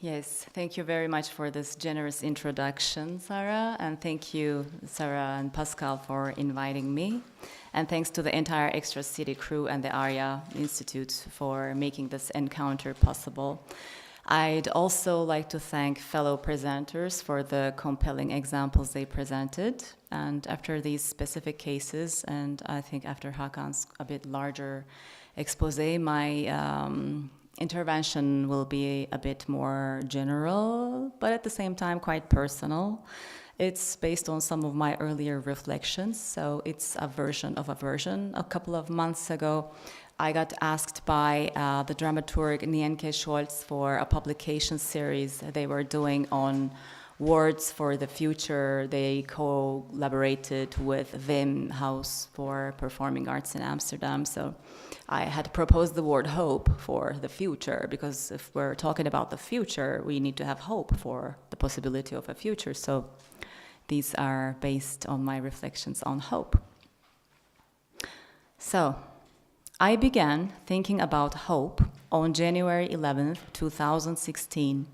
Yes, thank you very much for this generous introduction, Sarah, and thank you, Sarah and Pascal, for inviting me. And thanks to the entire Extra City crew and the ARIA Institute for making this encounter possible. I'd also like to thank fellow presenters for the compelling examples they presented. And after these specific cases, and I think after Hakan's a bit larger expose, my intervention will be a bit more general, but at the same time quite personal. It's based on some of my earlier reflections, so it's a version of a version. A couple of months ago, I got asked by the dramaturg Nienke Scholz for a publication series they were doing on words for the future. They collaborated with Wim House for Performing Arts in Amsterdam. So I had proposed the word hope for the future, because if we're talking about the future, we need to have hope for the possibility of a future. So these are based on my reflections on hope. So I began thinking about hope on January 11th, 2016.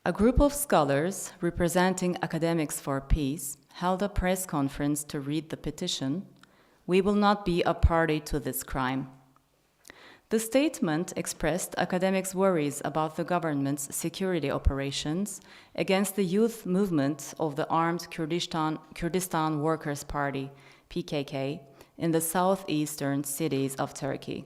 A group of scholars representing Academics for Peace held a press conference to read the petition, "We will not be a party to this crime." The statement expressed academics' worries about the government's security operations against the youth movement of the Armed Kurdistan Workers' Party, PKK, in the southeastern cities of Turkey.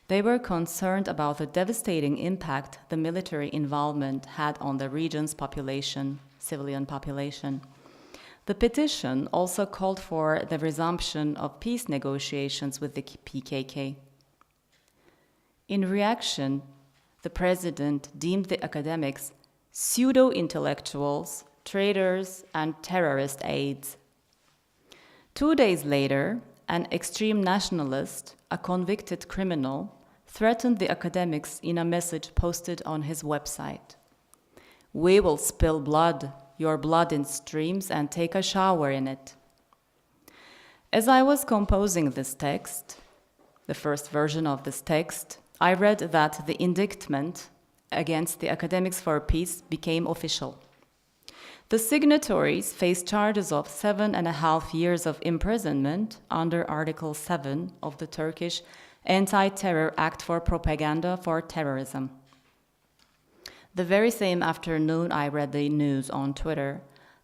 They were concerned about the devastating impact the military involvement had on the region's population, civilian population. The petition also called for the resumption of peace negotiations with the PKK. In reaction, the president deemed the academics pseudo-intellectuals, traitors, and terrorist aides. 2 days later, an extreme nationalist, a convicted criminal, threatened the academics in a message posted on his website. "We will spill blood, your blood in streams, and take a shower in it." As I was composing this text, the first version of this text, I read that the indictment against the Academics for Peace became official. The signatories faced charges of 7.5 years of imprisonment under Article 7 of the Turkish Anti-Terror Act for Propaganda for Terrorism. The very same afternoon I read the news on Twitter.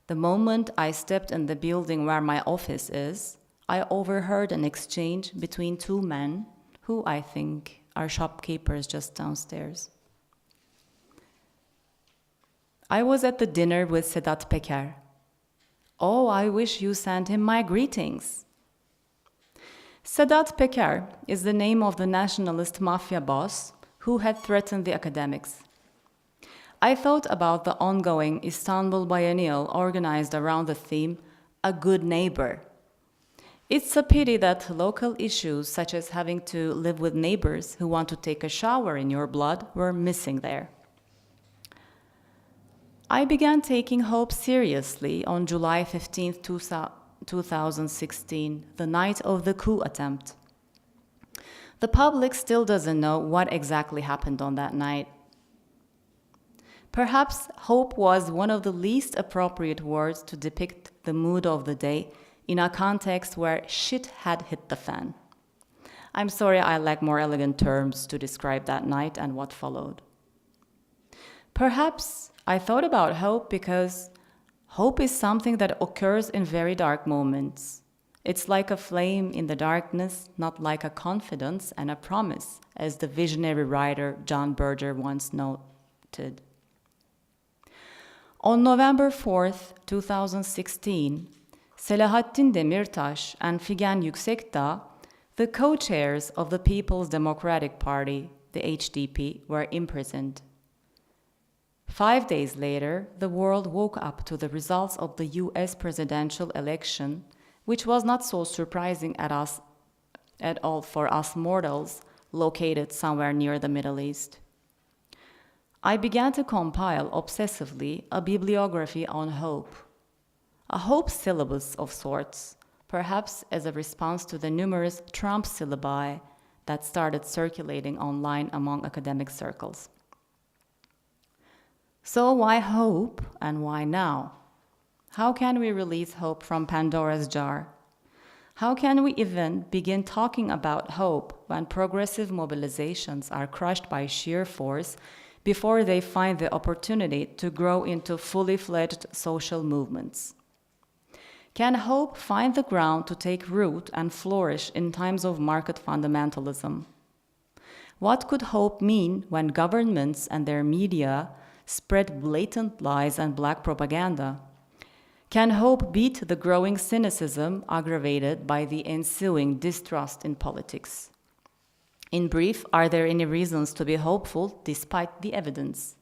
The moment I stepped in the building where my office is, I overheard an exchange between two men who I think are shopkeepers just downstairs. I was at the dinner with Sedat Peker. "Oh, I wish you sent him my greetings." Sedat Peker is the name of the nationalist mafia boss who had threatened the academics. I thought about the ongoing Istanbul Biennial organized around the theme, "A Good Neighbor." It's a pity that local issues such as having to live with neighbors who want to take a shower in your blood were missing there. I began taking hope seriously on July 15, 2016, the night of the coup attempt. The public still doesn't know what exactly happened on that night. Perhaps hope was one of the least appropriate words to depict the mood of the day in a context where shit had hit the fan. I'm sorry, I lack more elegant terms to describe that night and what followed. Perhaps I thought about hope because hope is something that occurs in very dark moments. It's like a flame in the darkness, not like a confidence and a promise, as the visionary writer John Berger once noted. On November 4th, 2016, Selahattin Demirtas and Figen Yüksekdağ, the co-chairs of the People's Democratic Party, the HDP, were imprisoned. 5 days later, the world woke up to the results of the US presidential election, which was not so surprising at all for us mortals located somewhere near the Middle East. I began to compile obsessively a bibliography on hope, a hope syllabus of sorts, perhaps as a response to the numerous Trump syllabi that started circulating online among academic circles. So why hope and why now? How can we release hope from Pandora's jar? How can we even begin talking about hope when progressive mobilizations are crushed by sheer force before they find the opportunity to grow into fully fledged social movements? Can hope find the ground to take root and flourish in times of market fundamentalism? What could hope mean when governments and their media spread blatant lies and black propaganda? Can hope beat the growing cynicism aggravated by the ensuing distrust in politics? In brief, are there any reasons to be hopeful despite the evidence?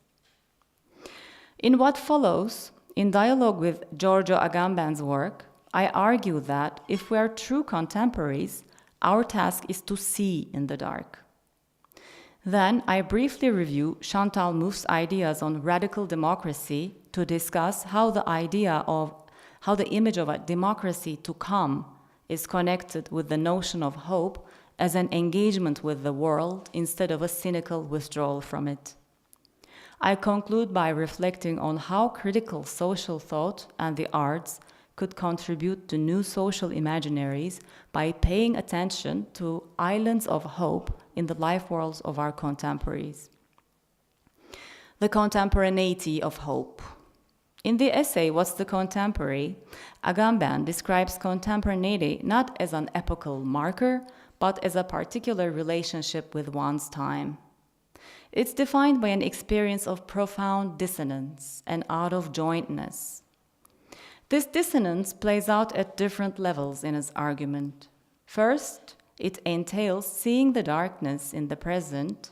In what follows, in dialogue with Giorgio Agamben's work, I argue that if we are true contemporaries, our task is to see in the dark. Then I briefly review Chantal Mouffe's ideas on radical democracy to discuss how the image of a democracy to come is connected with the notion of hope as an engagement with the world instead of a cynical withdrawal from it. I conclude by reflecting on how critical social thought and the arts could contribute to new social imaginaries by paying attention to islands of hope in the life worlds of our contemporaries. The contemporaneity of hope. In the essay, What's the Contemporary?, Agamben describes contemporaneity not as an epochal marker, but as a particular relationship with one's time. It's defined by an experience of profound dissonance and out-of-jointness. This dissonance plays out at different levels in his argument. First, it entails seeing the darkness in the present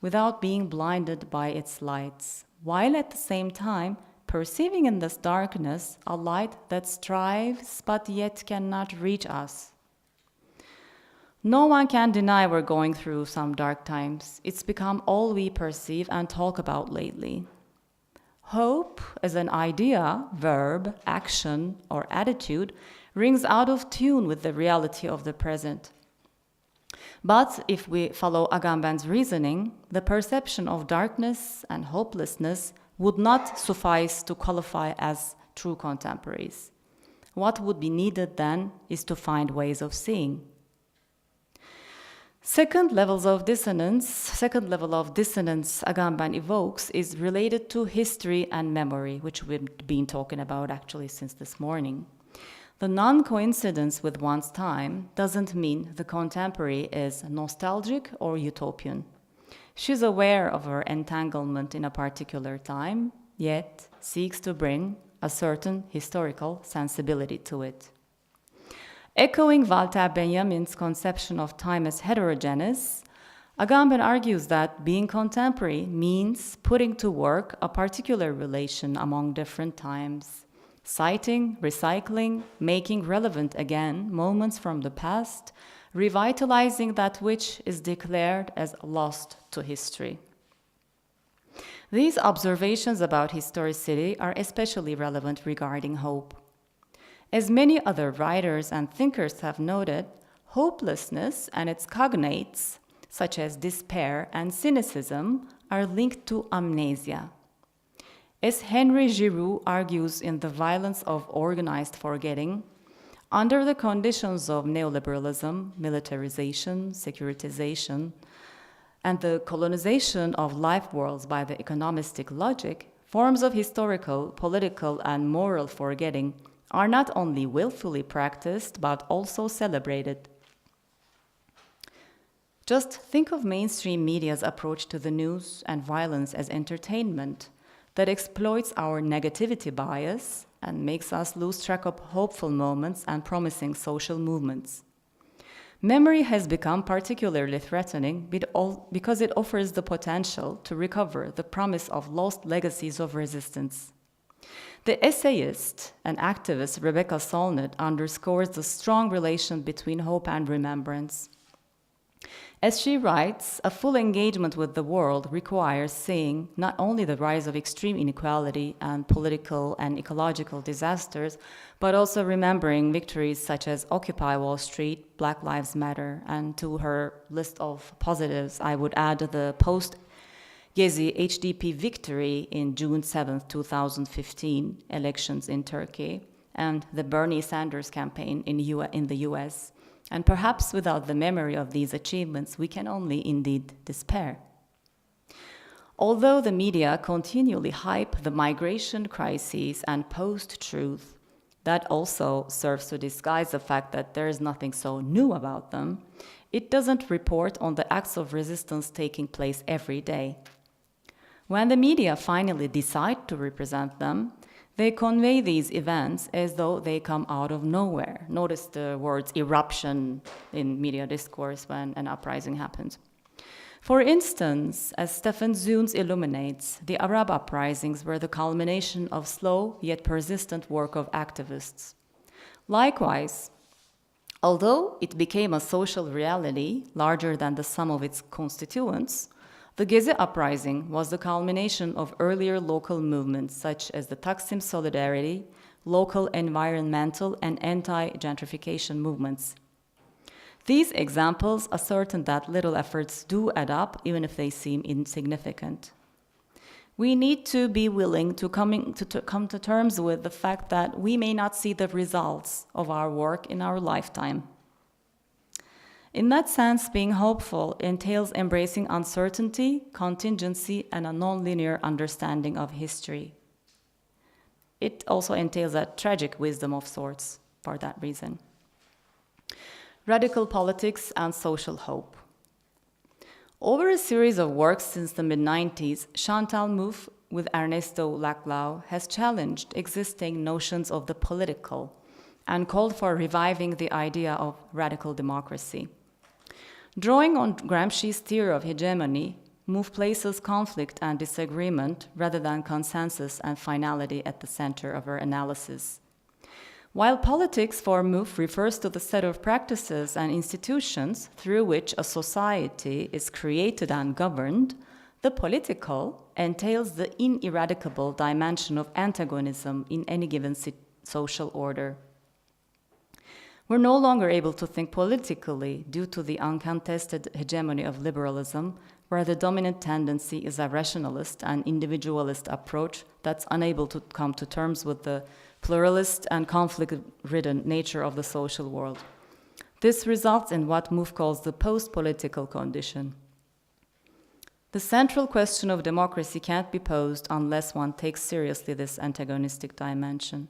without being blinded by its lights, while at the same time perceiving in this darkness a light that strives but yet cannot reach us. No one can deny we're going through some dark times. It's become all we perceive and talk about lately. Hope as an idea, verb, action, or attitude rings out of tune with the reality of the present. But if we follow Agamben's reasoning, the perception of darkness and hopelessness would not suffice to qualify as true contemporaries. What would be needed then is to find ways of seeing. Second level of dissonance Agamben evokes is related to history and memory, which we've been talking about actually since this morning. The non-coincidence with one's time doesn't mean the contemporary is nostalgic or utopian. She's aware of her entanglement in a particular time, yet seeks to bring a certain historical sensibility to it. Echoing Walter Benjamin's conception of time as heterogeneous, Agamben argues that being contemporary means putting to work a particular relation among different times, citing, recycling, making relevant again moments from the past, revitalizing that which is declared as lost to history. These observations about historicity are especially relevant regarding hope. As many other writers and thinkers have noted, hopelessness and its cognates, such as despair and cynicism, are linked to amnesia. As Henry Giroux argues in The Violence of Organized Forgetting, under the conditions of neoliberalism, militarization, securitization, and the colonization of life worlds by the economistic logic, forms of historical, political, and moral forgetting are not only willfully practiced, but also celebrated. Just think of mainstream media's approach to the news and violence as entertainment that exploits our negativity bias and makes us lose track of hopeful moments and promising social movements. Memory has become particularly threatening because it offers the potential to recover the promise of lost legacies of resistance. The essayist and activist Rebecca Solnit underscores the strong relation between hope and remembrance. As she writes, a full engagement with the world requires seeing not only the rise of extreme inequality and political and ecological disasters, but also remembering victories such as Occupy Wall Street, Black Lives Matter, and to her list of positives, I would add the Gezi HDP victory in June 7, 2015, elections in Turkey, and the Bernie Sanders campaign in the US. And perhaps without the memory of these achievements, we can only indeed despair. Although the media continually hype the migration crises and post-truth, that also serves to disguise the fact that there is nothing so new about them, it doesn't report on the acts of resistance taking place every day. When the media finally decide to represent them, they convey these events as though they come out of nowhere. Notice the words eruption in media discourse when an uprising happens. For instance, as Stefan Zunes illuminates, the Arab uprisings were the culmination of slow yet persistent work of activists. Likewise, although it became a social reality larger than the sum of its constituents, the Gezi uprising was the culmination of earlier local movements such as the Taksim Solidarity, local environmental and anti-gentrification movements. These examples ascertain that little efforts do add up, even if they seem insignificant. We need to be willing to come to terms with the fact that we may not see the results of our work in our lifetime. In that sense, being hopeful entails embracing uncertainty, contingency, and a non-linear understanding of history. It also entails a tragic wisdom of sorts for that reason. Radical politics and social hope. Over a series of works since the mid-90s, Chantal Mouffe with Ernesto Laclau has challenged existing notions of the political and called for reviving the idea of radical democracy. Drawing on Gramsci's theory of hegemony, Mouffe places conflict and disagreement rather than consensus and finality at the center of her analysis. While politics for Mouffe refers to the set of practices and institutions through which a society is created and governed, the political entails the ineradicable dimension of antagonism in any given social order. We're no longer able to think politically due to the uncontested hegemony of liberalism, where the dominant tendency is a rationalist and individualist approach that's unable to come to terms with the pluralist and conflict-ridden nature of the social world. This results in what Mouffe calls the post-political condition. The central question of democracy can't be posed unless one takes seriously this antagonistic dimension.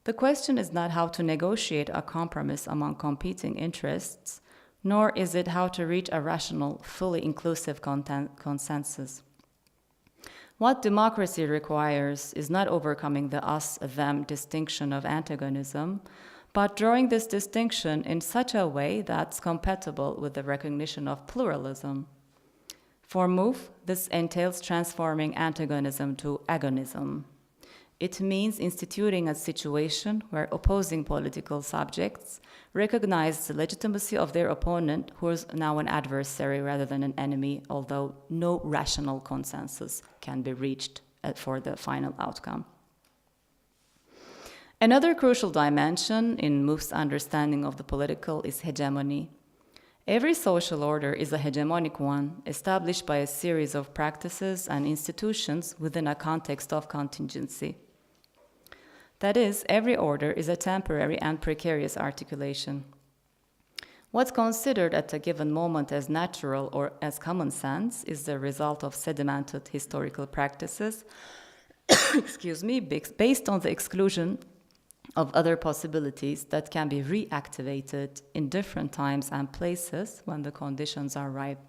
The question is not how to negotiate a compromise among competing interests, nor is it how to reach a rational, fully inclusive consensus. What democracy requires is not overcoming the us-them distinction of antagonism, but drawing this distinction in such a way that's compatible with the recognition of pluralism. For Mouffe, this entails transforming antagonism to agonism. It means instituting a situation where opposing political subjects recognize the legitimacy of their opponent, who is now an adversary rather than an enemy, although no rational consensus can be reached for the final outcome. Another crucial dimension in Mouffe's understanding of the political is hegemony. Every social order is a hegemonic one, established by a series of practices and institutions within a context of contingency. That is, every order is a temporary and precarious articulation. What's considered at a given moment as natural or as common sense is the result of sedimented historical practices, based on the exclusion of other possibilities that can be reactivated in different times and places when the conditions are ripe.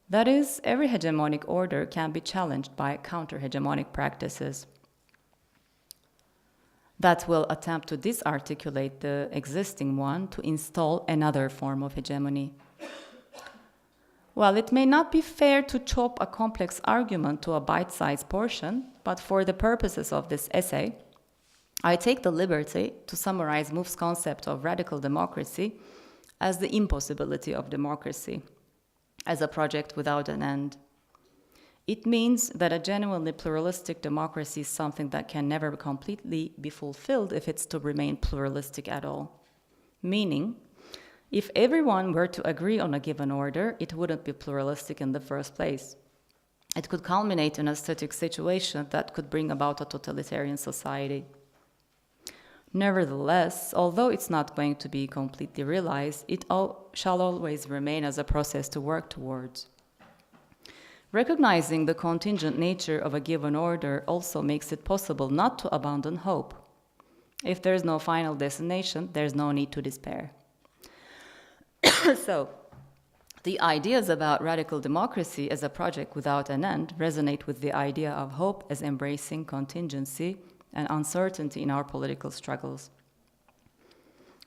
That is, every hegemonic order can be challenged by counter-hegemonic practices that will attempt to disarticulate the existing one to install another form of hegemony. Well, it may not be fair to chop a complex argument to a bite-sized portion, but for the purposes of this essay, I take the liberty to summarize Mouffe's concept of radical democracy as the impossibility of democracy, as a project without an end. It means that a genuinely pluralistic democracy is something that can never completely be fulfilled if it's to remain pluralistic at all. Meaning, If everyone were to agree on a given order, it wouldn't be pluralistic in the first place. It could culminate in a static situation that could bring about a totalitarian society. Nevertheless, although it's not going to be completely realized, it shall always remain as a process to work towards. Recognizing the contingent nature of a given order also makes it possible not to abandon hope. If there's no final destination, there's no need to despair. So, the ideas about radical democracy as a project without an end resonate with the idea of hope as embracing contingency and uncertainty in our political struggles.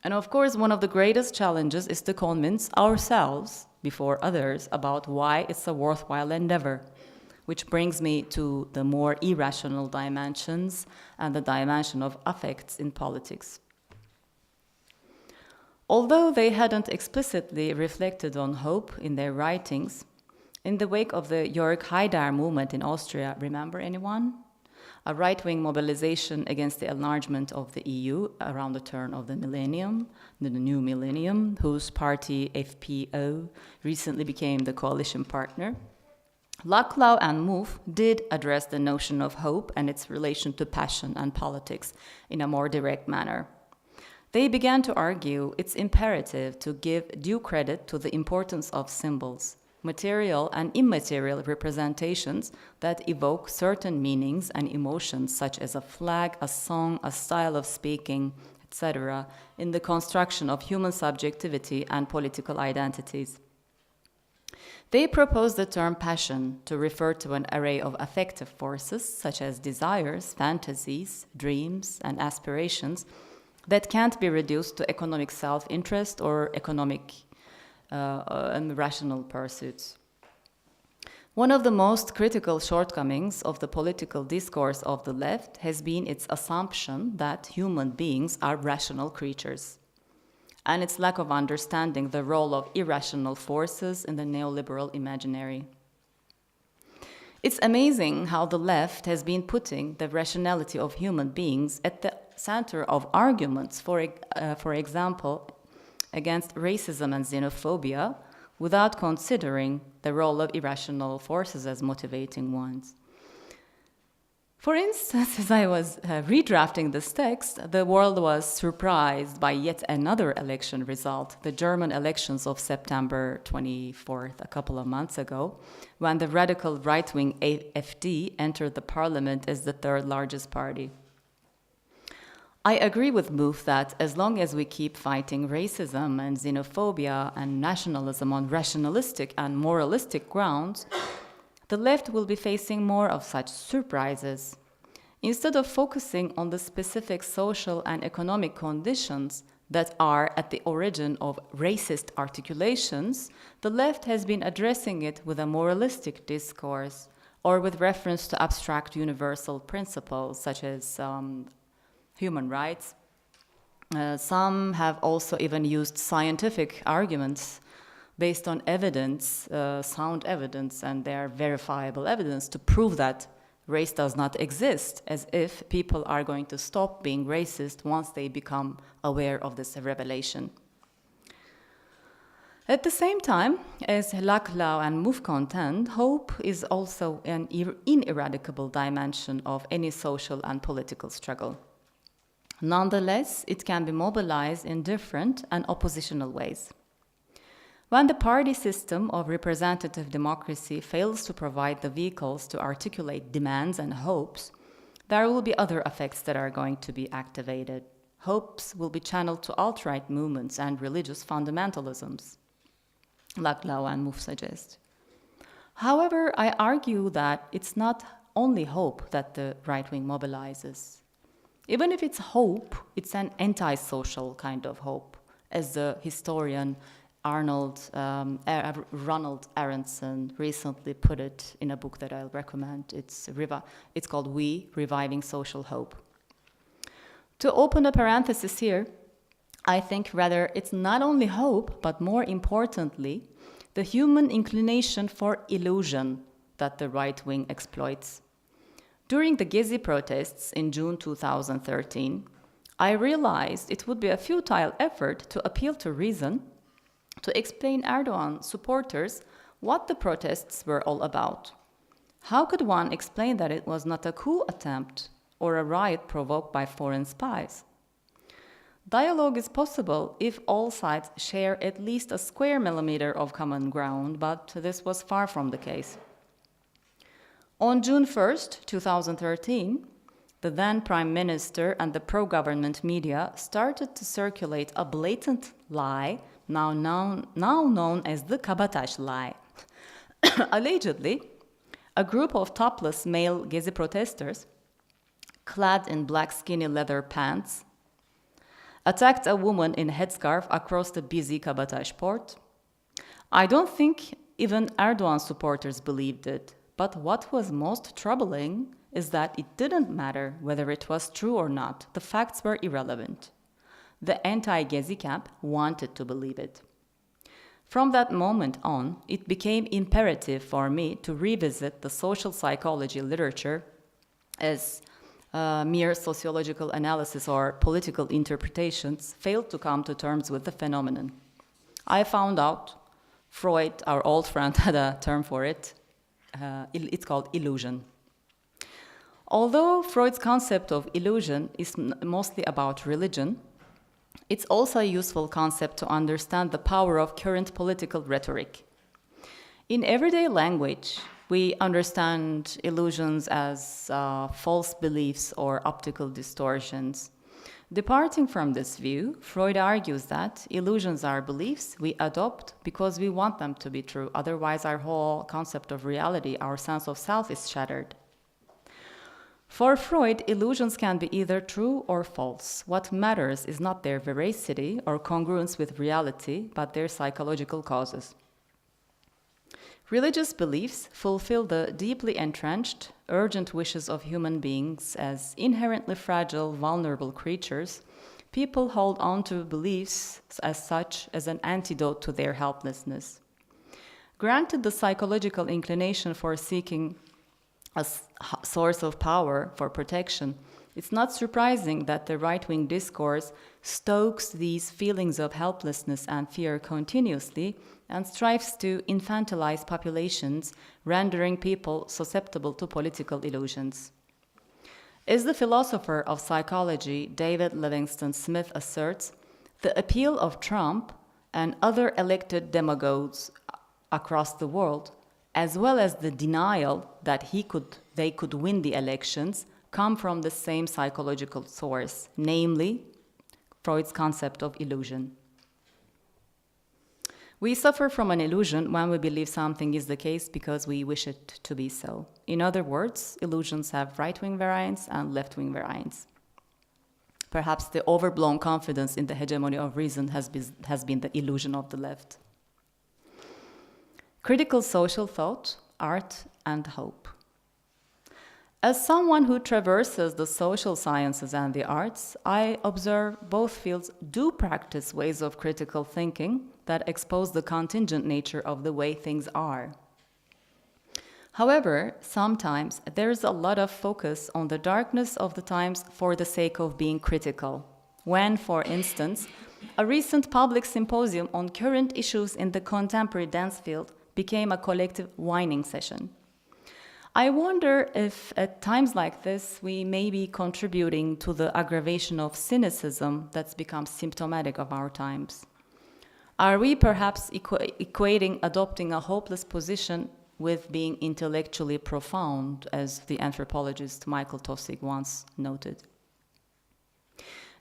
And of course, one of the greatest challenges is to convince ourselves before others about why it's a worthwhile endeavor, which brings me to the more irrational dimensions and the dimension of affects in politics. Although they hadn't explicitly reflected on hope in their writings, in the wake of the Jörg Haider movement in Austria, remember anyone? A right-wing mobilization against the enlargement of the EU around the turn of the millennium, the new millennium, whose party FPO recently became the coalition partner. Laclau and Mouffe did address the notion of hope and its relation to passion and politics in a more direct manner. They began to argue it's imperative to give due credit to the importance of symbols, material and immaterial representations that evoke certain meanings and emotions, such as a flag, a song, a style of speaking, etc., in the construction of human subjectivity and political identities. They proposed the term passion to refer to an array of affective forces, such as desires, fantasies, dreams, and aspirations, that can't be reduced to economic self-interest or economic and rational pursuits. One of the most critical shortcomings of the political discourse of the left has been its assumption that human beings are rational creatures, and its lack of understanding the role of irrational forces in the neoliberal imaginary. It's amazing how the left has been putting the rationality of human beings at the center of arguments, for example, against racism and xenophobia, without considering the role of irrational forces as motivating ones. For instance, as I was redrafting this text, the world was surprised by yet another election result, the German elections of September 24th, a couple of months ago, when the radical right-wing AfD entered the parliament as the third largest party. I agree with Mouffe that as long as we keep fighting racism and xenophobia and nationalism on rationalistic and moralistic grounds, the left will be facing more of such surprises. Instead of focusing on the specific social and economic conditions that are at the origin of racist articulations, the left has been addressing it with a moralistic discourse or with reference to abstract universal principles such as human rights. Some have also even used scientific arguments based on evidence, sound evidence, and their verifiable evidence to prove that race does not exist, as if people are going to stop being racist once they become aware of this revelation. At the same time, as Laclau and Mouffe contend, hope is also an ineradicable dimension of any social and political struggle. Nonetheless, it can be mobilized in different and oppositional ways. When the party system of representative democracy fails to provide the vehicles to articulate demands and hopes, there will be other effects that are going to be activated. Hopes will be channeled to alt-right movements and religious fundamentalisms, Laclau and Mouffe suggest. However, I argue that it's not only hope that the right wing mobilizes. Even if it's hope, it's an anti-social kind of hope, as the historian Ronald Aronson recently put it in a book that I'll recommend. It's called We, Reviving Social Hope. To open a parenthesis here, I think rather it's not only hope, but more importantly, the human inclination for illusion that the right wing exploits. During the Gezi protests in June 2013, I realized it would be a futile effort to appeal to reason to explain Erdogan supporters what the protests were all about. How could one explain that it was not a coup attempt or a riot provoked by foreign spies? Dialogue is possible if all sides share at least a square millimeter of common ground, but this was far from the case. On June 1st, 2013, the then Prime Minister and the pro-government media started to circulate a blatant lie, now known as the Kabatash lie. Allegedly, a group of topless male Gezi protesters, clad in black skinny leather pants, attacked a woman in a headscarf across the busy Kabatash port. I don't think even Erdogan supporters believed it, but what was most troubling is that it didn't matter whether it was true or not. The facts were irrelevant. The anti-Gezi camp wanted to believe it. From that moment on, it became imperative for me to revisit the social psychology literature as mere sociological analysis or political interpretations failed to come to terms with the phenomenon. I found out Freud, our old friend, had a term for it. It's called illusion. Although Freud's concept of illusion is mostly about religion, it's also a useful concept to understand the power of current political rhetoric. In everyday language, we understand illusions as false beliefs or optical distortions. Departing from this view, Freud argues that illusions are beliefs we adopt because we want them to be true. Otherwise, our whole concept of reality, our sense of self, is shattered. For Freud, illusions can be either true or false. What matters is not their veracity or congruence with reality, but their psychological causes. Religious beliefs fulfill the deeply entrenched, urgent wishes of human beings as inherently fragile, vulnerable creatures. People hold on to beliefs as such as an antidote to their helplessness. Granted the psychological inclination for seeking a source of power for protection, it's not surprising that the right-wing discourse stokes these feelings of helplessness and fear continuously and strives to infantilize populations, rendering people susceptible to political illusions. As the philosopher of psychology David Livingstone Smith asserts, the appeal of Trump and other elected demagogues across the world, as well as the denial that they could win the elections, come from the same psychological source, namely Freud's concept of illusion. We suffer from an illusion when we believe something is the case because we wish it to be so. In other words, illusions have right-wing variants and left-wing variants. Perhaps the overblown confidence in the hegemony of reason has been the illusion of the left. Critical social thought, art, and hope. As someone who traverses the social sciences and the arts, I observe both fields do practice ways of critical thinking that expose the contingent nature of the way things are. However, sometimes there's a lot of focus on the darkness of the times for the sake of being critical. When, for instance, a recent public symposium on current issues in the contemporary dance field became a collective whining session. I wonder if at times like this we may be contributing to the aggravation of cynicism that's become symptomatic of our times. Are we perhaps equating adopting a hopeless position with being intellectually profound, as the anthropologist Michael Taussig once noted?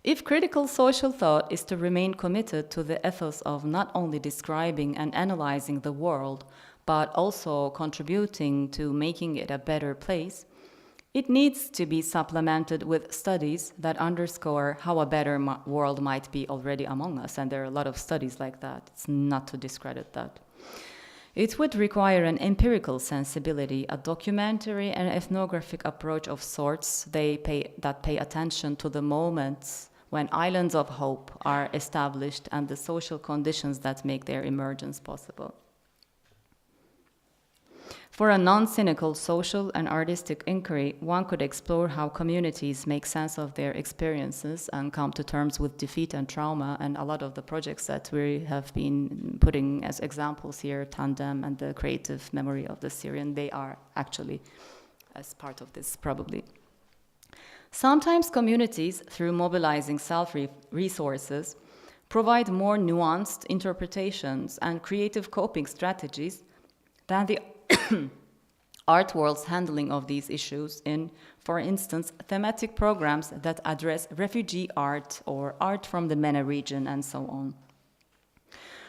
If critical social thought is to remain committed to the ethos of not only describing and analyzing the world, but also contributing to making it a better place, it needs to be supplemented with studies that underscore how a better world might be already among us, and there are a lot of studies like that. It's not to discredit that. It would require an empirical sensibility, a documentary and ethnographic approach of sorts that pay attention to the moments when islands of hope are established and the social conditions that make their emergence possible. For a non-cynical social and artistic inquiry, one could explore how communities make sense of their experiences and come to terms with defeat and trauma, and a lot of the projects that we have been putting as examples here, Tandem and the creative memory of the Syrian, they are actually as part of this probably. Sometimes communities, through mobilizing self-resources, provide more nuanced interpretations and creative coping strategies than the art world's handling of these issues in, for instance, thematic programs that address refugee art or art from the MENA region and so on.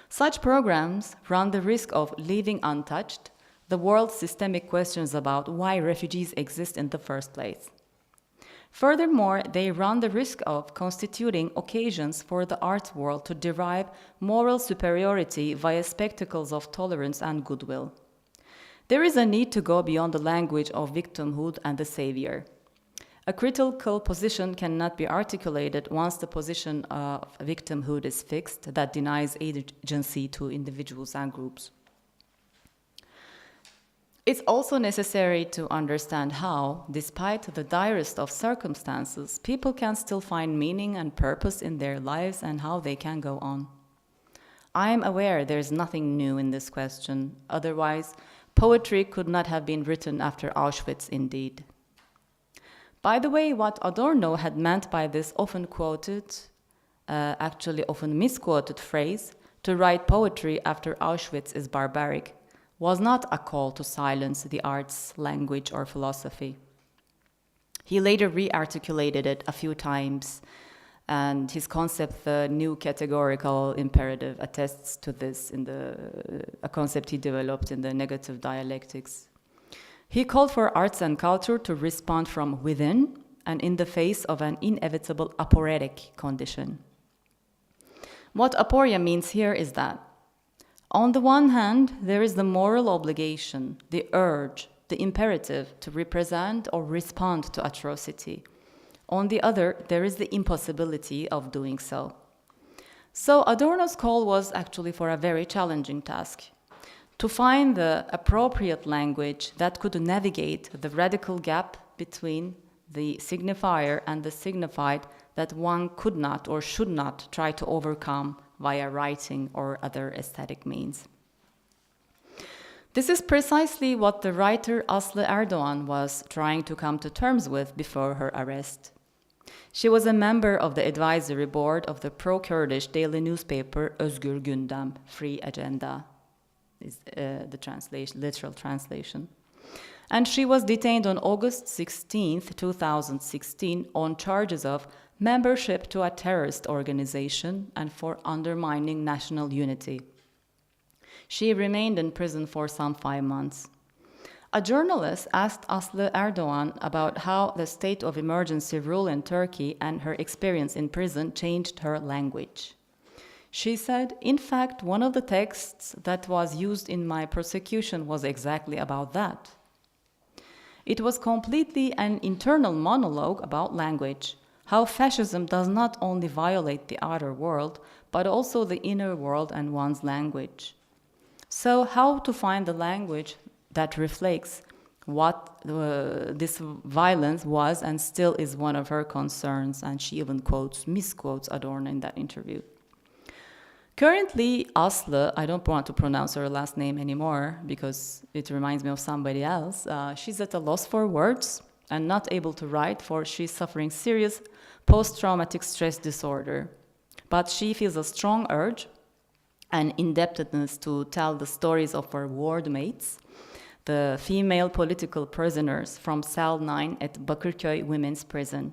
Such programs run the risk of leaving untouched the world's systemic questions about why refugees exist in the first place. Furthermore, they run the risk of constituting occasions for the art world to derive moral superiority via spectacles of tolerance and goodwill. There is a need to go beyond the language of victimhood and the savior. A critical position cannot be articulated once the position of victimhood is fixed that denies agency to individuals and groups. It's also necessary to understand how, despite the direst of circumstances, people can still find meaning and purpose in their lives and how they can go on. I am aware there's nothing new in this question, otherwise, poetry could not have been written after Auschwitz indeed. By the way, what Adorno had meant by this often quoted, actually often misquoted phrase, to write poetry after Auschwitz is barbaric, was not a call to silence the arts, language, or philosophy. He later re-articulated it a few times, and his concept, the new categorical imperative, attests to this in a concept he developed in the negative dialectics. He called for arts and culture to respond from within and in the face of an inevitable aporetic condition. What aporia means here is that, on the one hand, there is the moral obligation, the urge, the imperative to represent or respond to atrocity. On the other, there is the impossibility of doing so. So Adorno's call was actually for a very challenging task, to find the appropriate language that could navigate the radical gap between the signifier and the signified that one could not or should not try to overcome via writing or other aesthetic means. This is precisely what the writer Aslı Erdoğan was trying to come to terms with before her arrest. She was a member of the advisory board of the pro-Kurdish daily newspaper Özgür Gündem, Free Agenda, is the literal translation. And she was detained on August 16, 2016, on charges of membership to a terrorist organization and for undermining national unity. She remained in prison for some 5 months. A journalist asked Aslı Erdoğan about how the state of emergency rule in Turkey and her experience in prison changed her language. She said, in fact, one of the texts that was used in my prosecution was exactly about that. It was completely an internal monologue about language, how fascism does not only violate the outer world, but also the inner world and one's language. So how to find the language that reflects what this violence was and still is one of her concerns, and she even misquotes Adorno in that interview. Currently, Aslı, I don't want to pronounce her last name anymore because it reminds me of somebody else. She's at a loss for words and not able to write, for she's suffering serious post-traumatic stress disorder. But she feels a strong urge and indebtedness to tell the stories of her ward mates, the female political prisoners from Cell 9 at Bakırköy Women's Prison.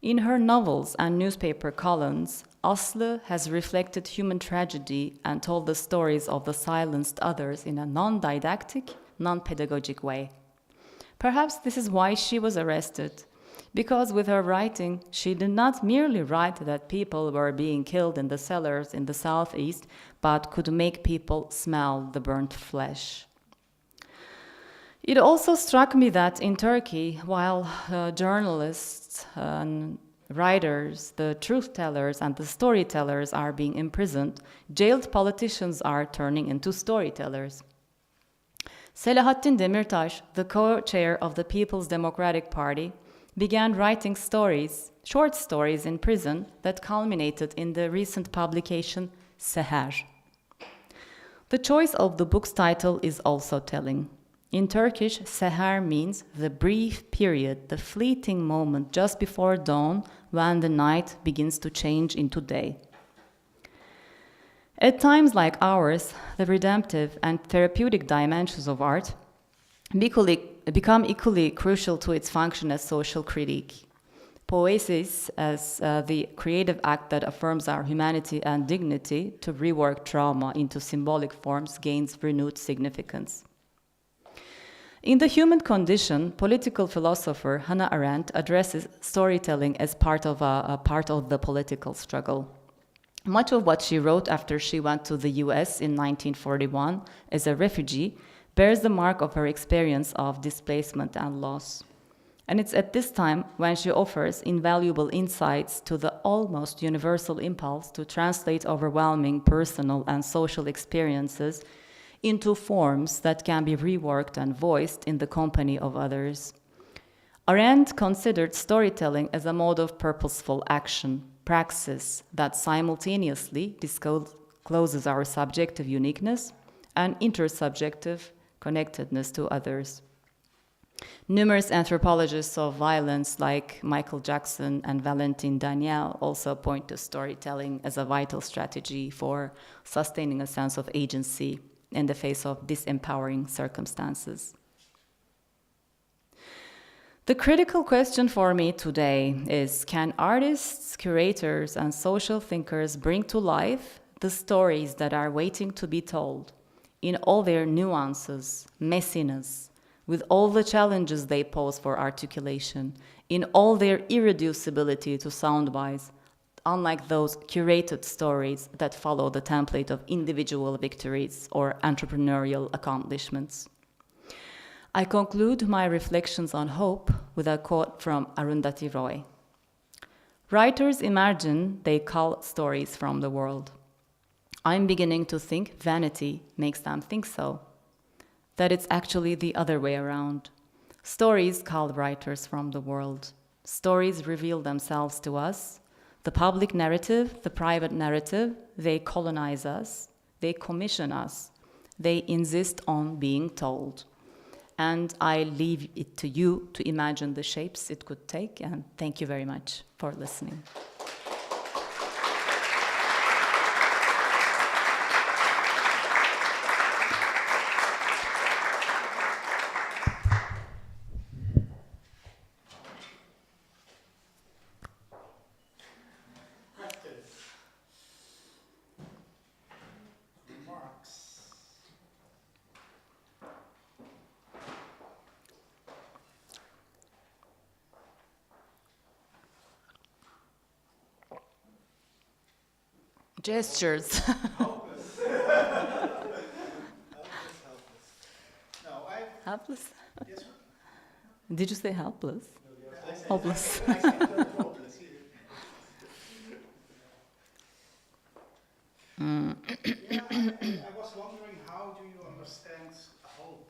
In her novels and newspaper columns, Aslı has reflected human tragedy and told the stories of the silenced others in a non-didactic, non-pedagogic way. Perhaps this is why she was arrested, because with her writing, she did not merely write that people were being killed in the cellars in the southeast, but could make people smell the burnt flesh. It also struck me that in Turkey, while journalists and writers, the truth tellers, and the storytellers are being imprisoned, jailed politicians are turning into storytellers. Selahattin Demirtas, the co-chair of the People's Democratic Party, began writing stories, short stories in prison that culminated in the recent publication Seher. The choice of the book's title is also telling. In Turkish, Seher means the brief period, the fleeting moment just before dawn when the night begins to change into day. At times like ours, the redemptive and therapeutic dimensions of art become equally crucial to its function as social critique. Poesis, as the creative act that affirms our humanity and dignity to rework trauma into symbolic forms, gains renewed significance. In The Human Condition, political philosopher Hannah Arendt addresses storytelling as part of the political struggle. Much of what she wrote after she went to the US in 1941 as a refugee bears the mark of her experience of displacement and loss. And it's at this time when she offers invaluable insights to the almost universal impulse to translate overwhelming personal and social experiences into forms that can be reworked and voiced in the company of others. Arendt considered storytelling as a mode of purposeful action, praxis that simultaneously discloses our subjective uniqueness and intersubjective connectedness to others. Numerous anthropologists of violence like Michael Jackson and Valentin Daniel also point to storytelling as a vital strategy for sustaining a sense of agency in the face of disempowering circumstances. The critical question for me today is, can artists, curators, and social thinkers bring to life the stories that are waiting to be told in all their nuances, messiness, with all the challenges they pose for articulation, in all their irreducibility to soundbites, unlike those curated stories that follow the template of individual victories or entrepreneurial accomplishments? I conclude my reflections on hope with a quote from Arundhati Roy. Writers imagine they cull stories from the world. I'm beginning to think vanity makes them think so, that it's actually the other way around. Stories cull writers from the world. Stories reveal themselves to us. The public narrative, the private narrative, they colonize us, they commission us, they insist on being told. And I leave it to you to imagine the shapes it could take, and thank you very much for listening. Gestures. Hopeless. No, Helpless? Yes, Did you say helpless? I said, Hopeless. I said hopeless. Yeah, I was wondering, how do you understand hope?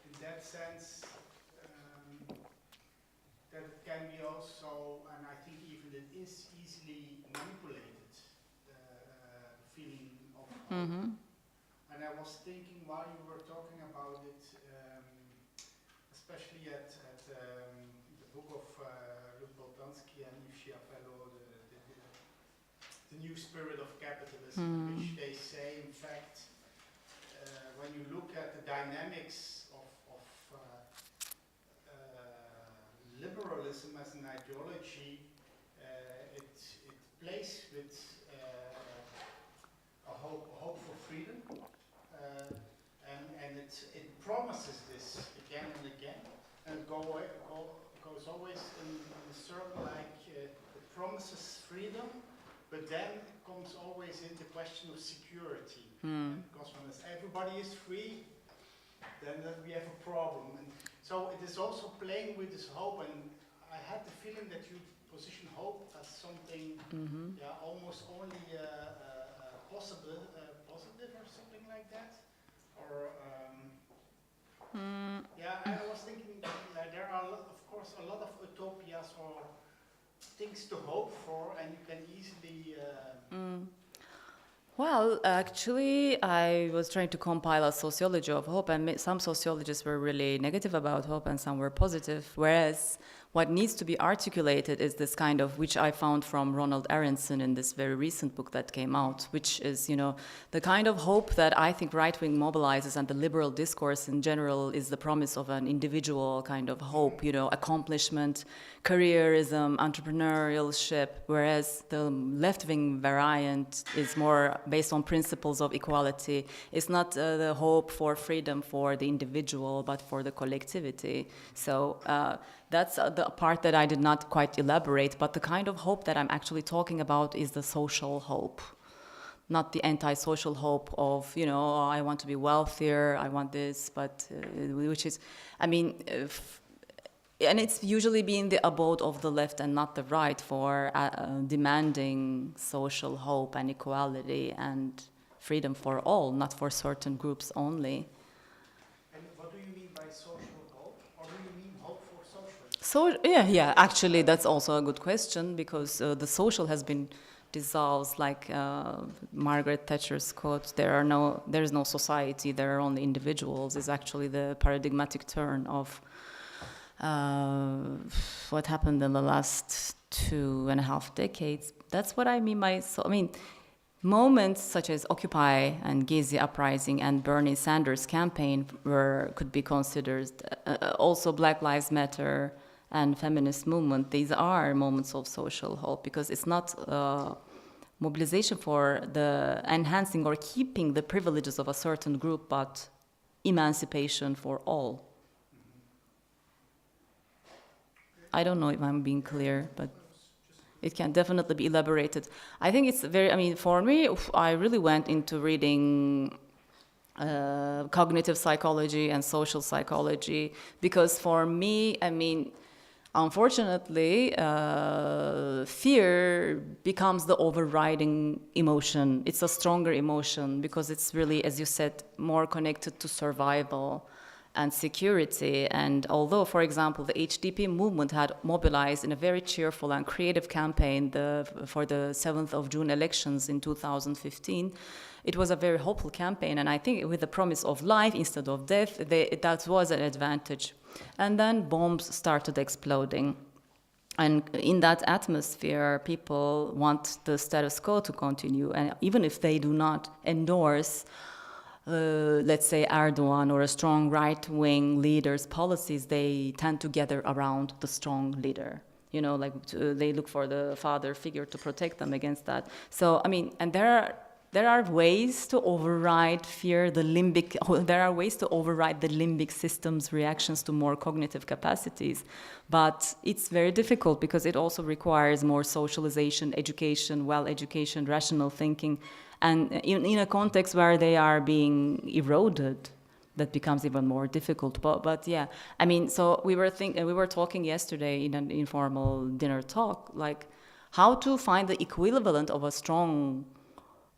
In that sense, that it can be also, and I think even it is easily manipulated, the feeling of hope. Mm-hmm. And I was thinking while you were talking about it, especially at the book of Luc Boltanski and Yves Chiavello, the New Spirit of Capitalism, which they say, in fact, when you look at the dynamics of liberalism as an ideology, it plays with a hope for freedom, and it promises this again and again, and it goes always in a circle, like it promises freedom, but then it comes always in the question of security. Because when everybody is free, then we have a problem. And so it is also playing with this hope, and I had the feeling that you position hope as something, almost only positive or something like that, or Yeah, I was thinking that there are, of course, a lot of utopias or things to hope for, and you can easily. Well, actually, I was trying to compile a sociology of hope, and some sociologists were really negative about hope, and some were positive. Whereas what needs to be articulated is this kind of, which I found from Ronald Aronson in this very recent book that came out, which is, the kind of hope that I think right-wing mobilizes, and the liberal discourse in general is the promise of an individual kind of hope, accomplishment, careerism, entrepreneurship, whereas the left-wing variant is more based on principles of equality. It's not the hope for freedom for the individual, but for the collectivity. So that's the part that I did not quite elaborate, but the kind of hope that I'm actually talking about is the social hope, not the anti-social hope of, I want to be wealthier, I want this, but which is, and it's usually been the abode of the left and not the right for demanding social hope and equality and freedom for all, not for certain groups only. And what do you mean by social hope? Or do you mean hope for social? So, yeah, actually that's also a good question, because the social has been dissolved, like Margaret Thatcher's quote, there is no society, there are only individuals, is actually the paradigmatic turn of what happened in the last 2.5 decades. That's what I mean by moments such as Occupy and Gezi uprising and Bernie Sanders campaign could be considered. Also Black Lives Matter and feminist movement. These are moments of social hope, because it's not mobilization for the enhancing or keeping the privileges of a certain group, but emancipation for all. I don't know if I'm being clear, but it can definitely be elaborated. I think it's for me, I really went into reading cognitive psychology and social psychology, because for me, unfortunately, fear becomes the overriding emotion. It's a stronger emotion because it's really, as you said, more connected to survival and security. And although, for example, the HDP movement had mobilized in a very cheerful and creative campaign for the 7th of June elections in 2015, it was a very hopeful campaign. And I think with the promise of life instead of death, that was an advantage. And then bombs started exploding. And in that atmosphere, people want the status quo to continue. And even if they do not endorse let's say Erdogan or a strong right-wing leader's policies, they tend to gather around the strong leader. They look for the father figure to protect them against that. So, and there are ways to override fear, there are ways to override the limbic system's reactions to more cognitive capacities. But it's very difficult because it also requires more socialization, education, well-education, rational thinking. And in a context where they are being eroded, that becomes even more difficult. But yeah, so we were talking yesterday in an informal dinner talk, like how to find the equivalent of a strong,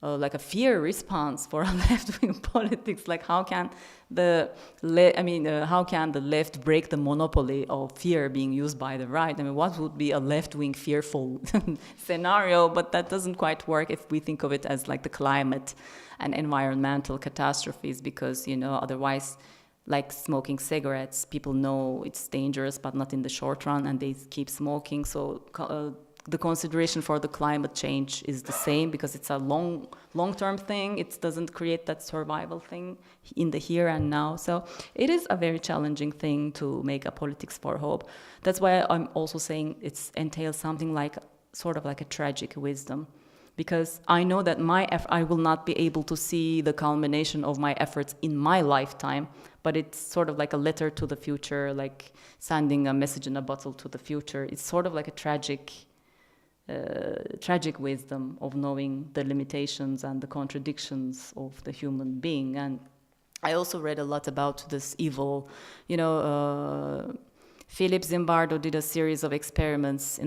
like a fear response for a left-wing politics. Like how can the left break the monopoly of fear being used by the right? What would be a left-wing fearful scenario? But that doesn't quite work if we think of it as like the climate and environmental catastrophes, because otherwise, like smoking cigarettes, people know it's dangerous, but not in the short run, and they keep smoking. So the consideration for the climate change is the same, because it's a long-term thing. It doesn't create that survival thing in the here and now. So it is a very challenging thing to make a politics for hope. That's why I'm also saying it entails something like sort of like a tragic wisdom, because I know that I will not be able to see the culmination of my efforts in my lifetime, but it's sort of like a letter to the future, like sending a message in a bottle to the future. It's sort of like a tragic wisdom of knowing the limitations and the contradictions of the human being. And I also read a lot about this evil, Philip Zimbardo did a series of experiments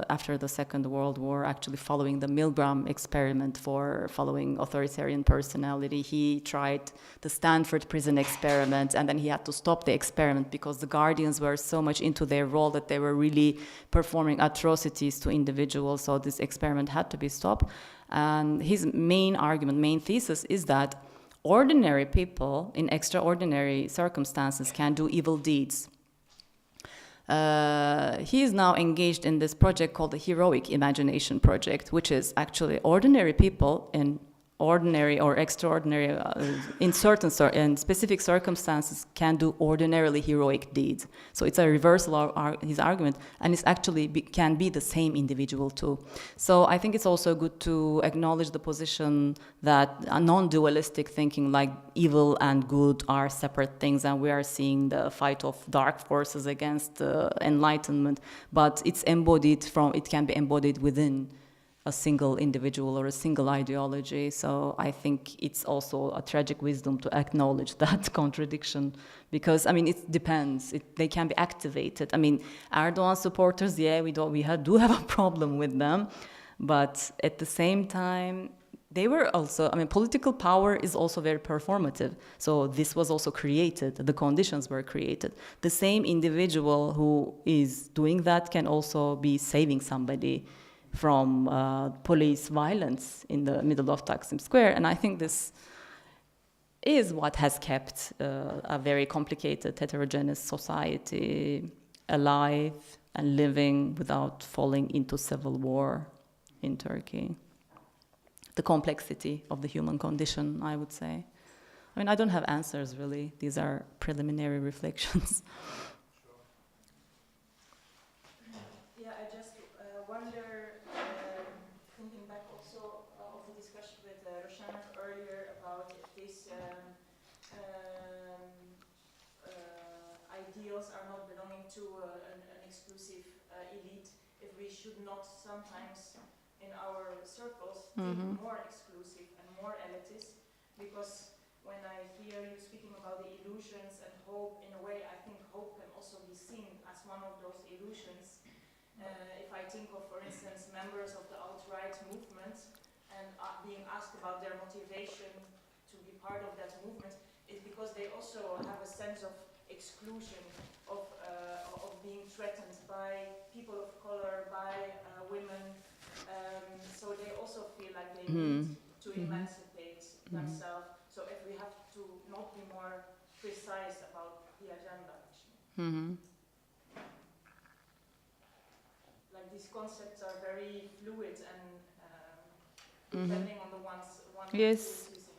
after the Second World War, actually following the Milgram experiment for following authoritarian personality. He tried the Stanford prison experiment, and then he had to stop the experiment because the guardians were so much into their role that they were really performing atrocities to individuals, so this experiment had to be stopped. And his main argument, main thesis is that ordinary people in extraordinary circumstances can do evil deeds. He is now engaged in this project called the Heroic Imagination Project, which is actually ordinary people in ordinary or extraordinary, in certain specific circumstances, can do ordinarily heroic deeds. So it's a reversal of his argument, and it's actually can be the same individual too. So I think it's also good to acknowledge the position that a non-dualistic thinking, like evil and good are separate things, and we are seeing the fight of dark forces against enlightenment, but it can be embodied within a single individual or a single ideology. So I think it's also a tragic wisdom to acknowledge that contradiction, because I mean it depends. They can be activated. I mean, Erdogan supporters, yeah, we do have a problem with them, but at the same time, they were also, I mean, political power is also very performative. So this was also created, the conditions were created. The same individual who is doing that can also be saving somebody from police violence in the middle of Taksim Square. And I think this is what has kept a very complicated, heterogeneous society alive and living without falling into civil war in Turkey. The complexity of the human condition, I would say. I mean, I don't have answers, really. These are preliminary reflections. Yeah, I just wonder, thinking back also of the discussion with Roshana earlier about if these ideals are not belonging to an exclusive elite, if we should not sometimes in our circles think more exclusive and more elitist, because when I hear you speaking about the illusions and hope, in a way I think hope can also be seen as one of those illusions. If I think of, for instance, members of the alt-right movement and being asked about their motivation to be part of that movement, it's because they also have a sense of exclusion, of being threatened by people of color, by women. So they also feel like they need to emancipate themselves. So if we have to not be more precise about the agenda, actually. Like these concepts are very fluid and depending on the ones one Yes. is using.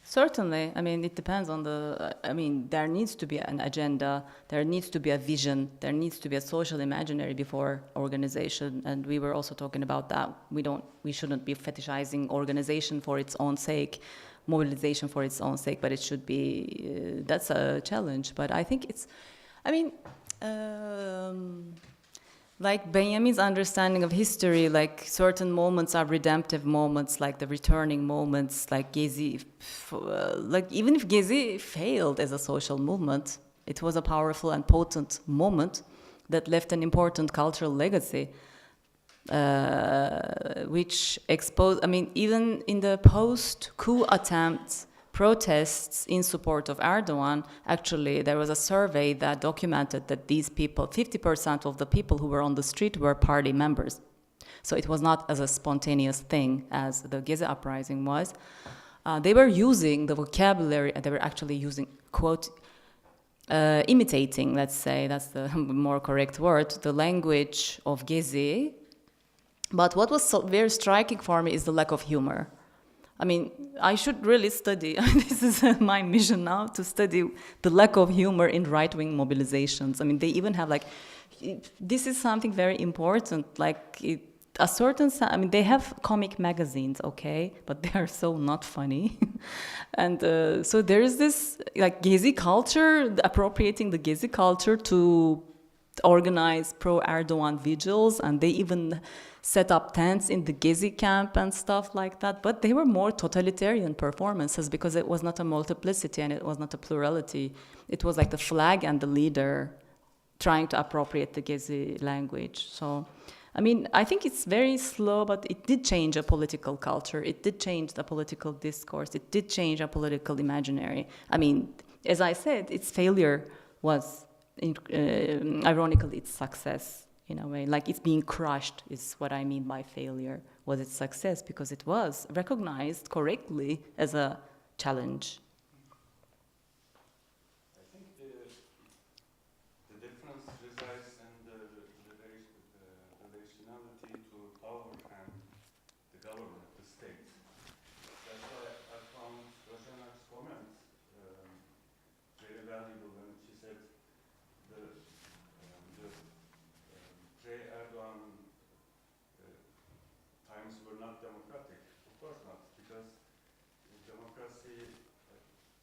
Certainly. I mean, it depends on there needs to be an agenda, there needs to be a vision, there needs to be a social imaginary before organization. And we were also talking about that. We shouldn't be fetishizing organization for its own sake, mobilization for its own sake, but it should be, that's a challenge. But I think like Benjamin's understanding of history, like certain moments are redemptive moments, like the returning moments, like Gezi, like even if Gezi failed as a social movement, it was a powerful and potent moment that left an important cultural legacy, which exposed, even in the post-coup attempt protests in support of Erdogan, actually there was a survey that documented that these people, 50% of the people who were on the street were party members. So it was not as a spontaneous thing as the Gezi uprising was. They were using the vocabulary, they were actually using, quote, imitating, let's say, that's the more correct word, the language of Gezi. But what was very striking for me is the lack of humor. I mean, I should really study, this is my mission now, to study the lack of humor in right-wing mobilizations. I mean, they even have this is something very important, they have comic magazines, okay, but they are so not funny. And so there is this, Gezi culture, appropriating the Gezi culture to organize pro-Erdogan vigils, and they even set up tents in the Gezi camp and stuff like that. But they were more totalitarian performances because it was not a multiplicity and it was not a plurality. It was like the flag and the leader trying to appropriate the Gezi language. So, I mean, I think it's very slow, but it did change a political culture. It did change the political discourse. It did change a political imaginary. I mean, as I said, its failure was, ironically, its success in a way. Like it's being crushed is what I mean by failure, was its success, because it was recognized correctly as a challenge. I think the difference resides in the relationality to power and the government, the state. That's why I found Roshanak's comment very valuable when she said the pre-Erdogan times were not democratic. Of course not, because democracy,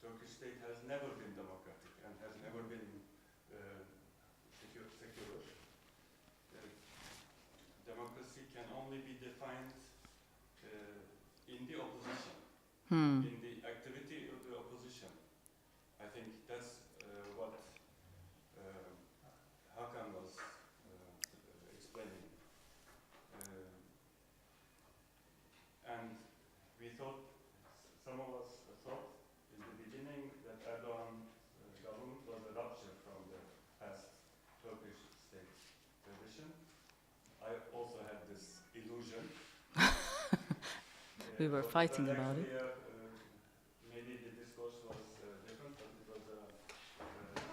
Turkish state has never been democratic and has never been secular. Democracy can only be defined in the opposition, in the activity of the opposition. I think that's what Hakan was explaining. And we thought, some of us thought in the beginning that Erdogan's government was a rupture from the past Turkish state tradition. I also had this illusion. We were fighting about it. Maybe the discourse was different, but it was a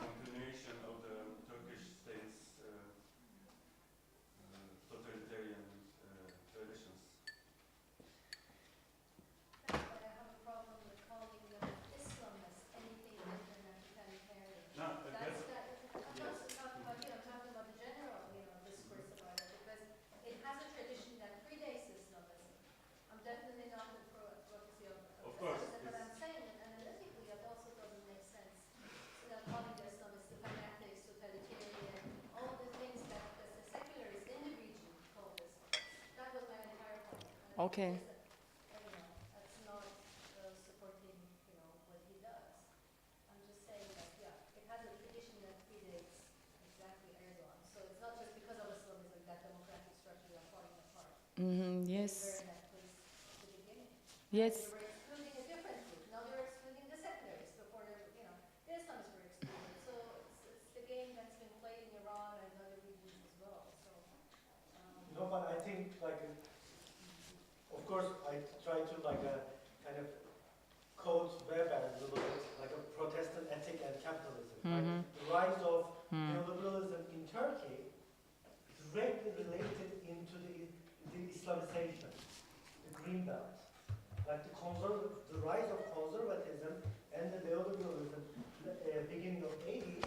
continuation of the Turkish state's totalitarian traditions. That's why I have a problem with calling them Islamists anything different than totalitarian. No, I'm not talking about, I'm talking about the general, discourse about it, because it has a tradition that predates Islamism. I'm definitely not the advocacy of course, Islamism, but I'm saying that analytically that also doesn't make sense. So that calling the Islamists the fanatics, totalitarian, all the things that the secularists in the region call Islamists. That was my entire point. Okay. That's not supporting, what he does. I'm just saying that, it has a tradition that predates exactly Erdogan. So it's not just because of Islamism that democratic structures are falling apart. Yes. They were in that place at the beginning. Yes. They were excluding a different group. Now they're excluding the secularists. Before the Islamists were excluded. So it's the game that's been played in Iran and other regions as well. So. No, but I think of course, I try to kind of quote Weber a little bit, like a Protestant ethic and capitalism. Right? The rise of neoliberalism in Turkey is directly related into the Islamization, the green belt, like the rise of conservatism and the neoliberalism, beginning of 80s.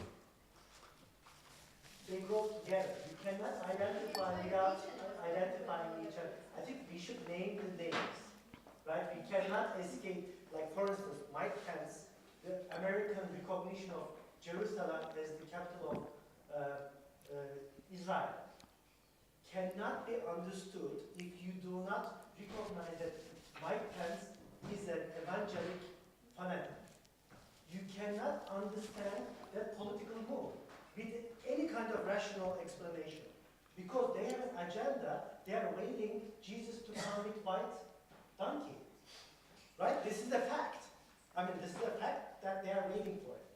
They grow together. You cannot identify without identifying each other. I think we should name the names, right? We cannot escape, like for instance, Mike Pence, the American recognition of Jerusalem as the capital of Israel cannot be understood if you do not recognize that Mike Pence is an evangelic fanatic. You cannot understand that political move with any kind of rational explanation. Because they have an agenda, they are waiting Jesus to come with white donkey. Right? This is a fact. I mean, this is a fact that they are waiting for it.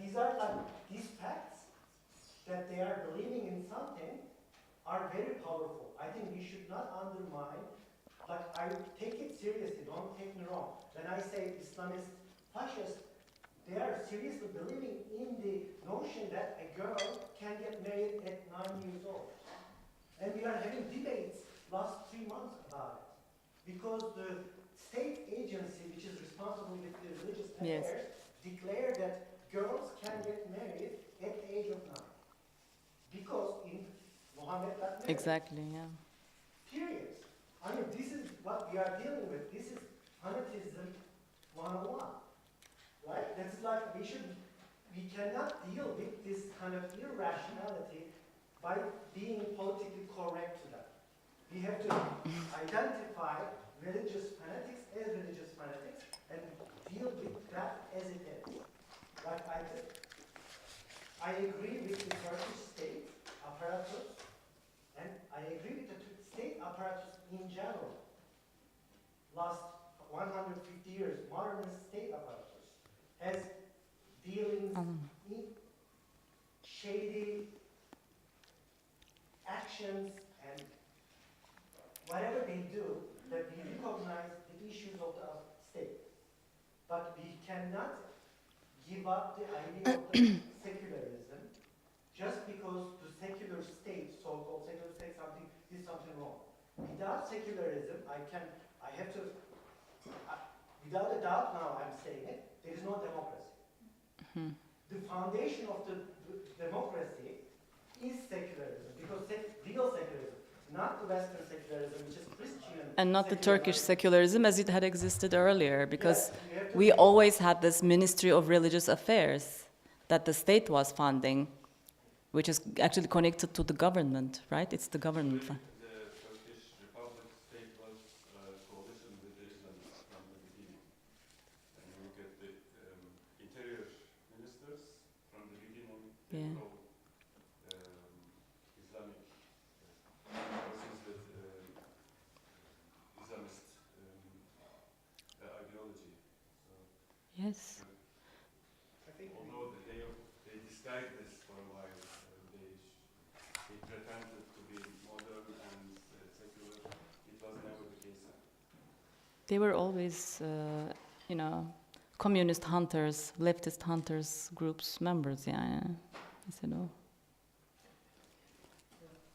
These facts that they are believing in something are very powerful. I think we should not undermine, I take it seriously, don't take me wrong. When I say Islamist fascists, they are seriously believing in the notion that a girl can get married at 9 years old. And we are having debates last 3 months about it. Because the state agency, which is responsible with the religious affairs, declared that girls can get married at the age of 9. Because in Muhammad got married. Exactly, yeah. Period. I mean, this is what we are dealing with. This is Hanatism 101. Right? That's we cannot deal with this kind of irrationality by being politically correct to that. We have to identify religious fanatics as religious fanatics and deal with that as it is. Like I did. I agree with the Turkish state apparatus, and I agree with the state apparatus in general. Last 150 years, modern state apparatus has dealings in shady actions and whatever they do, that we recognize the issues of the state. But we cannot give up the idea of the secularism just because the secular state, so-called secular state, did something wrong. Without secularism, without a doubt now I'm saying it, there is no democracy. The foundation of the democracy is secularism, because real secularism, not the Western secularism, which is Christian. And not the Turkish secularism as it had existed earlier, because we always had this Ministry of Religious Affairs that the state was funding, which is actually connected to the government, right? It's the government. The Turkish Republic state was a coalition with the Islamists from the beginning. And you look at the interior ministers from the beginning, they Yeah. were all Islamic persons with Islamist ideology. So, Yes. I think although they disguised this for a while, they pretended to be modern and secular. It was never the case. They were always, communist hunters, leftist hunters groups members. Yeah. I said, oh.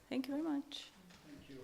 Thank you very much. Thank you.